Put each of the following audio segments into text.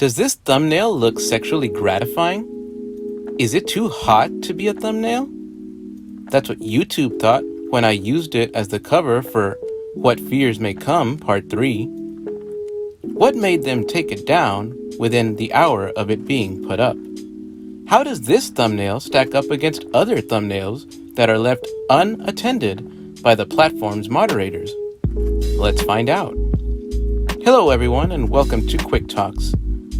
Does this thumbnail look sexually gratifying? Is it too hot to be a thumbnail? That's what YouTube thought when I used it as the cover for What Fears May Come Part 3. What made them take it down within the hour of it being put up? How does this thumbnail stack up against other thumbnails that are left unattended by the platform's moderators? Let's find out. Hello everyone, and welcome to Quick Talks,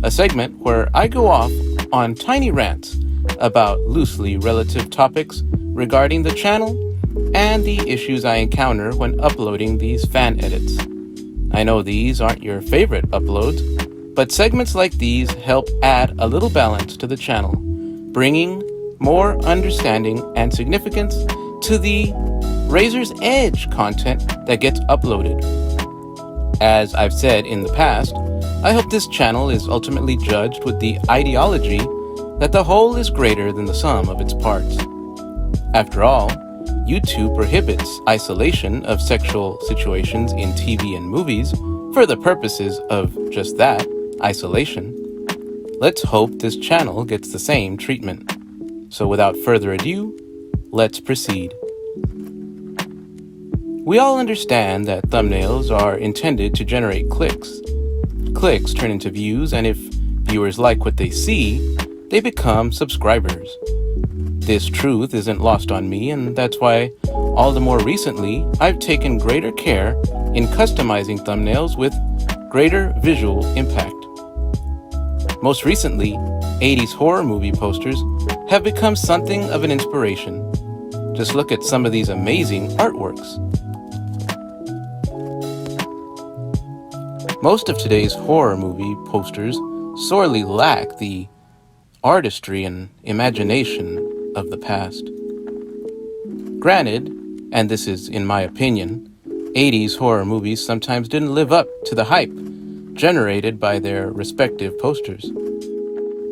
a segment where I go off on tiny rants about loosely relative topics regarding the channel and the issues I encounter when uploading these fan edits. I know these aren't your favorite uploads, but segments like these help add a little balance to the channel, bringing more understanding and significance to the razor's edge content that gets uploaded. As I've said in the past, I hope this channel is ultimately judged with the ideology that the whole is greater than the sum of its parts. After all, YouTube prohibits isolation of sexual situations in TV and movies for the purposes of just that, isolation. Let's hope this channel gets the same treatment. So without further ado, let's proceed. We all understand that thumbnails are intended to generate clicks. Clicks turn into views, and if viewers like what they see, they become subscribers. This truth isn't lost on me, and that's why all the more recently I've taken greater care in customizing thumbnails with greater visual impact. Most recently, 80s horror movie posters have become something of an inspiration. Just look at some of these amazing artworks. Most of today's horror movie posters sorely lack the artistry and imagination of the past. Granted, and this is in my opinion, 80s horror movies sometimes didn't live up to the hype generated by their respective posters.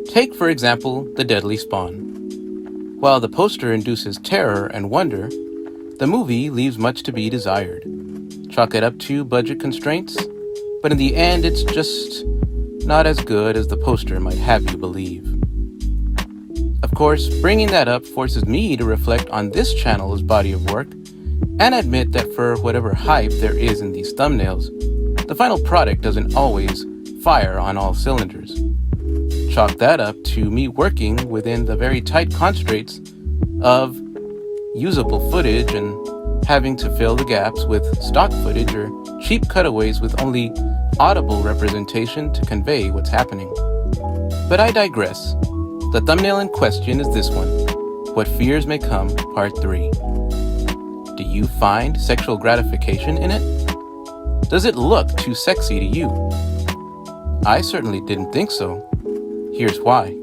Take, for example, The Deadly Spawn. While the poster induces terror and wonder, the movie leaves much to be desired. Chalk it up to budget constraints, but in the end, it's just not as good as the poster might have you believe. Of course, bringing that up forces me to reflect on this channel's body of work and admit that for whatever hype there is in these thumbnails, the final product doesn't always fire on all cylinders. Chalk that up to me working within the very tight constraints of usable footage and having to fill the gaps with stock footage or cheap cutaways with only audible representation to convey what's happening. But I digress. The thumbnail in question is this one, What Fears May Come Part 3. Do you find sexual gratification in it? Does it look too sexy to you? I certainly didn't think so. Here's why.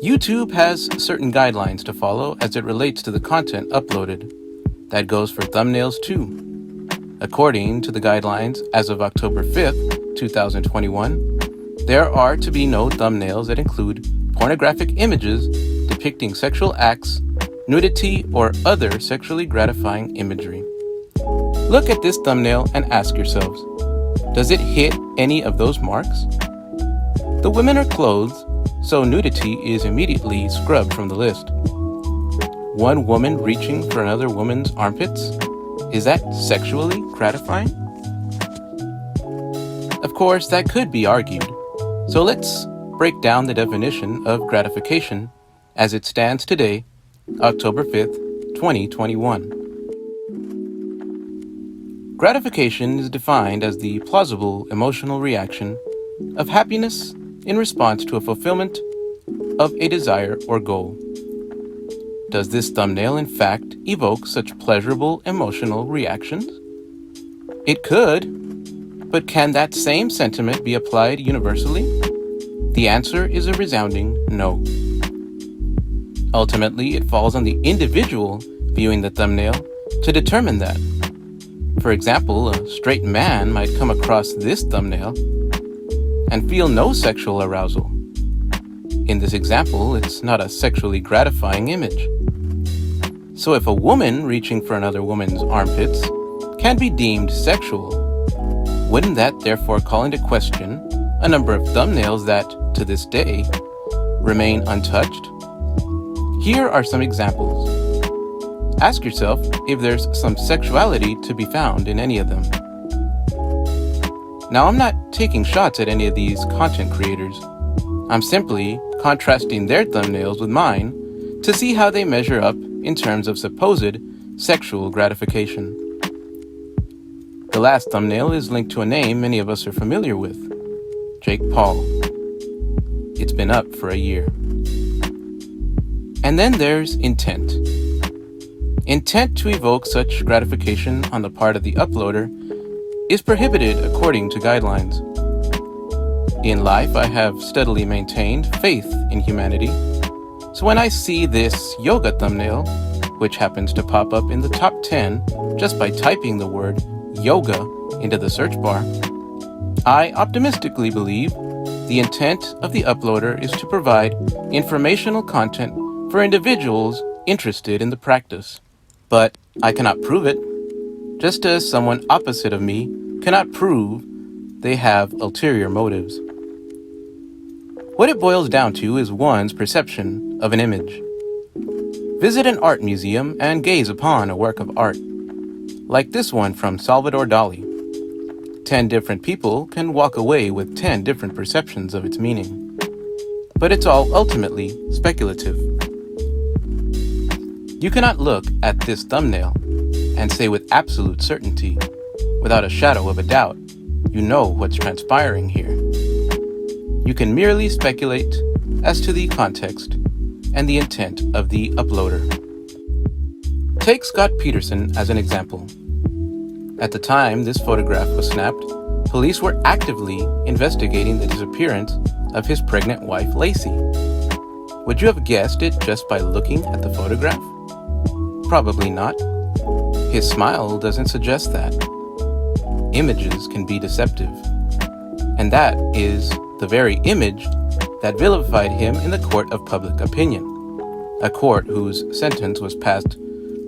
YouTube has certain guidelines to follow as it relates to the content uploaded. That goes for thumbnails too. According to the guidelines, as of October 5th, 2021, there are to be no thumbnails that include pornographic images depicting sexual acts, nudity, or other sexually gratifying imagery. Look at this thumbnail and ask yourselves, does it hit any of those marks? The women are clothed, so nudity is immediately scrubbed from the list. One woman reaching for another woman's armpits? Is that sexually gratifying? Of course, that could be argued. So let's break down the definition of gratification as it stands today, October 5th, 2021. Gratification is defined as the plausible emotional reaction of happiness in response to a fulfillment of a desire or goal. Does this thumbnail in fact evoke such pleasurable emotional reactions? It could, but can that same sentiment be applied universally? The answer is a resounding no. Ultimately, it falls on the individual viewing the thumbnail to determine that. For example, a straight man might come across this thumbnail and feel no sexual arousal. In this example, it's not a sexually gratifying image. So if a woman reaching for another woman's armpits can be deemed sexual, wouldn't that therefore call into question a number of thumbnails that, to this day, remain untouched. Here are some examples. Ask yourself if there's some sexuality to be found in any of them. Now, I'm not taking shots at any of these content creators. I'm simply contrasting their thumbnails with mine to see how they measure up in terms of supposed sexual gratification. The last thumbnail is linked to a name many of us are familiar with, Jake Paul. It's been up for a year. And then there's intent. Intent to evoke such gratification on the part of the uploader is prohibited according to guidelines. In life, I have steadily maintained faith in humanity, so when I see this yoga thumbnail, which happens to pop up in the top 10 just by typing the word yoga into the search bar, I optimistically believe the intent of the uploader is to provide informational content for individuals interested in the practice. But I cannot prove it, just as someone opposite of me cannot prove they have ulterior motives. What it boils down to is one's perception of an image. Visit an art museum and gaze upon a work of art, like this one from Salvador Dali. 10 different people can walk away with 10 different perceptions of its meaning, but it's all ultimately speculative. You cannot look at this thumbnail and say with absolute certainty, without a shadow of a doubt, you know what's transpiring here. You can merely speculate as to the context and the intent of the uploader. Take Scott Peterson as an example. At the time this photograph was snapped, police were actively investigating the disappearance of his pregnant wife, Lacey. Would you have guessed it just by looking at the photograph? Probably not. His smile doesn't suggest that. Images can be deceptive. And that is the very image that vilified him in the court of public opinion, a court whose sentence was passed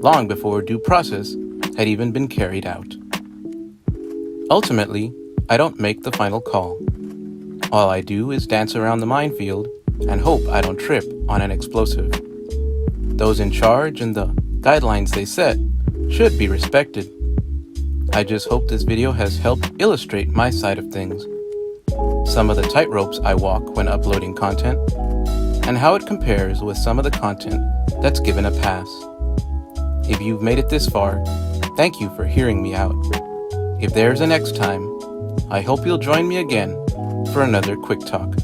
long before due process had even been carried out. Ultimately, I don't make the final call. All I do is dance around the minefield and hope I don't trip on an explosive. Those in charge and the guidelines they set should be respected. I just hope this video has helped illustrate my side of things, some of the tightropes I walk when uploading content, and how it compares with some of the content that's given a pass. If you've made it this far, thank you for hearing me out. If there's a next time, I hope you'll join me again for another quick talk.